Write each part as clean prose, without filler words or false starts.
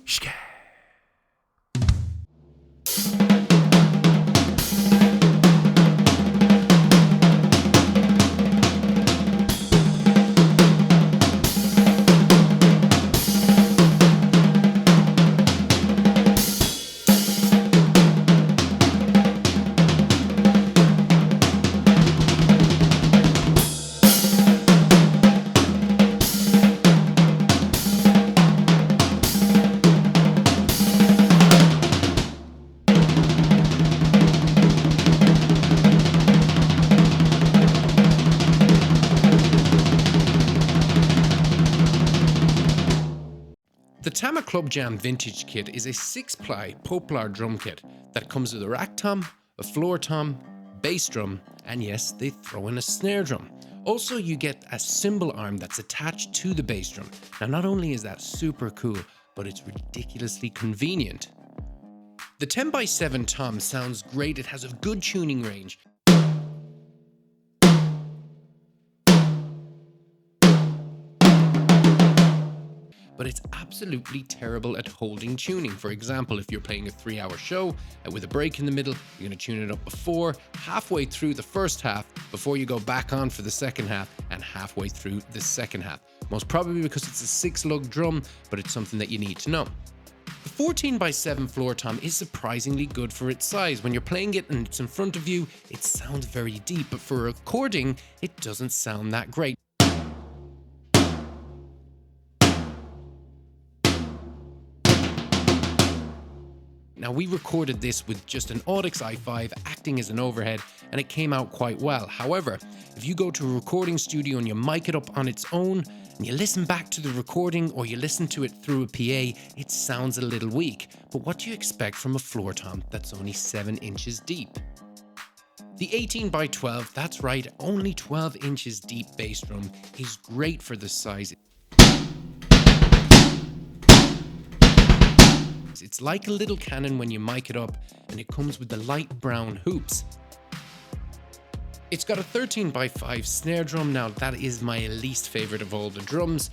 Shka. The Tama Club Jam Vintage kit is a 6-ply poplar drum kit that comes with a rack tom, a floor tom, bass drum, and yes, they throw in a snare drum. Also, you get a cymbal arm that's attached to the bass drum. Now, not only is that super cool, but it's ridiculously convenient. The 10x7 tom sounds great, it has a good tuning range. But it's absolutely terrible at holding tuning. For example, if you're playing a 3-hour show with a break in the middle, you're going to tune it up before, halfway through the first half, before you go back on for the second half, and halfway through the second half. Most probably because it's a 6-lug drum, but it's something that you need to know. The 14x7 floor tom is surprisingly good for its size. When you're playing it and it's in front of you, it sounds very deep, but for recording, it doesn't sound that great. Now, we recorded this with just an Audix i5 acting as an overhead, and it came out quite well. However, if you go to a recording studio and you mic it up on its own, and you listen back to the recording or you listen to it through a PA, it sounds a little weak. But what do you expect from a floor tom that's only 7 inches deep? The 18x12, that's right, only 12 inches deep bass drum is great for this size. It's like a little cannon when you mic it up, and it comes with the light brown hoops. It's got a 13x5 snare drum. Now, that is my least favorite of all the drums.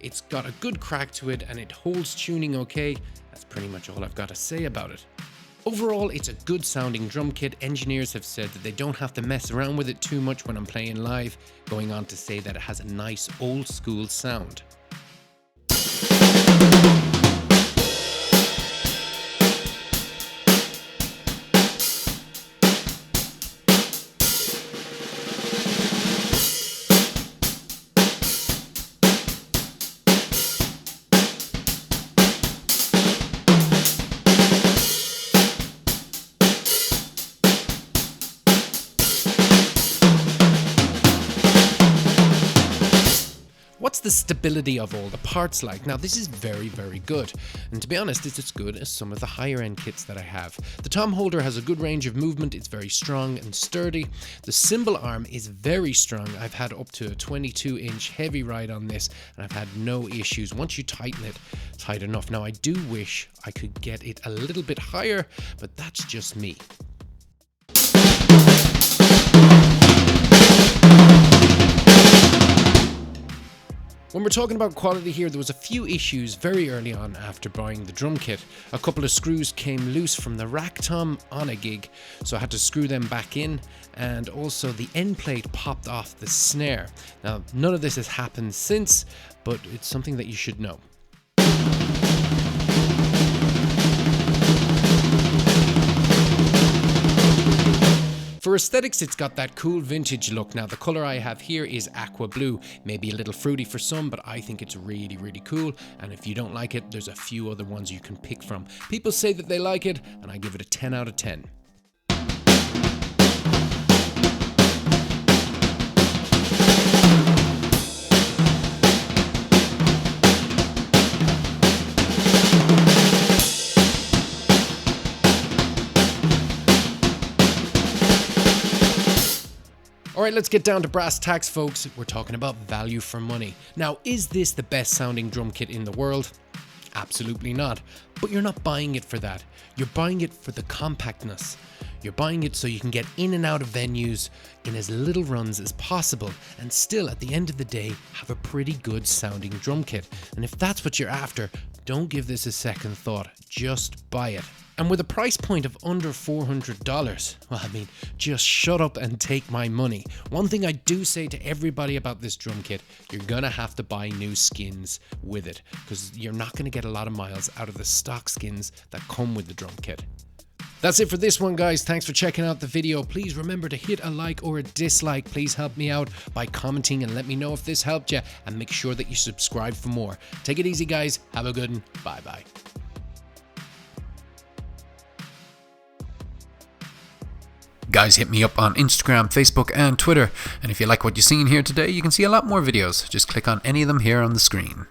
It's got a good crack to it and it holds tuning okay. That's pretty much all I've got to say about it. Overall, it's a good sounding drum kit. Engineers have said that they don't have to mess around with it too much when I'm playing live, going on to say that it has a nice old school sound. What's the stability of all the parts like? Now, this is very, very good. And to be honest, it's as good as some of the higher end kits that I have. The tom holder has a good range of movement. It's very strong and sturdy. The cymbal arm is very strong. I've had up to a 22-inch heavy ride on this, and I've had no issues once you tighten it tight enough. Now, I do wish I could get it a little bit higher, but that's just me. When we're talking about quality here, there was a few issues very early on after buying the drum kit. A couple of screws came loose from the rack tom on a gig, so I had to screw them back in, and also the end plate popped off the snare. Now, none of this has happened since, but it's something that you should know. For aesthetics, it's got that cool vintage look. Now, the color I have here is aqua blue. Maybe a little fruity for some, but I think it's really, really cool. And if you don't like it, there's a few other ones you can pick from. People say that they like it, and I give it a 10 out of 10. Alright, let's get down to brass tacks, folks. We're talking about value for money. Now, is this the best sounding drum kit in the world? Absolutely not. But you're not buying it for that. You're buying it for the compactness. You're buying it so you can get in and out of venues in as little runs as possible and still at the end of the day have a pretty good sounding drum kit. And if that's what you're after, don't give this a second thought, just buy it. And with a price point of under $400, well, I mean, just shut up and take my money. One thing I do say to everybody about this drum kit, you're gonna have to buy new skins with it because you're not gonna get a lot of miles out of the stock skins that come with the drum kit. That's it for this one, guys. Thanks for checking out the video. Please remember to hit a like or a dislike. Please help me out by commenting and let me know if this helped you, and make sure that you subscribe for more. Take it easy, guys. Have a good one. Bye-bye. Guys, hit me up on Instagram, Facebook, and Twitter. And if you like what you've seen here today, you can see a lot more videos. Just click on any of them here on the screen.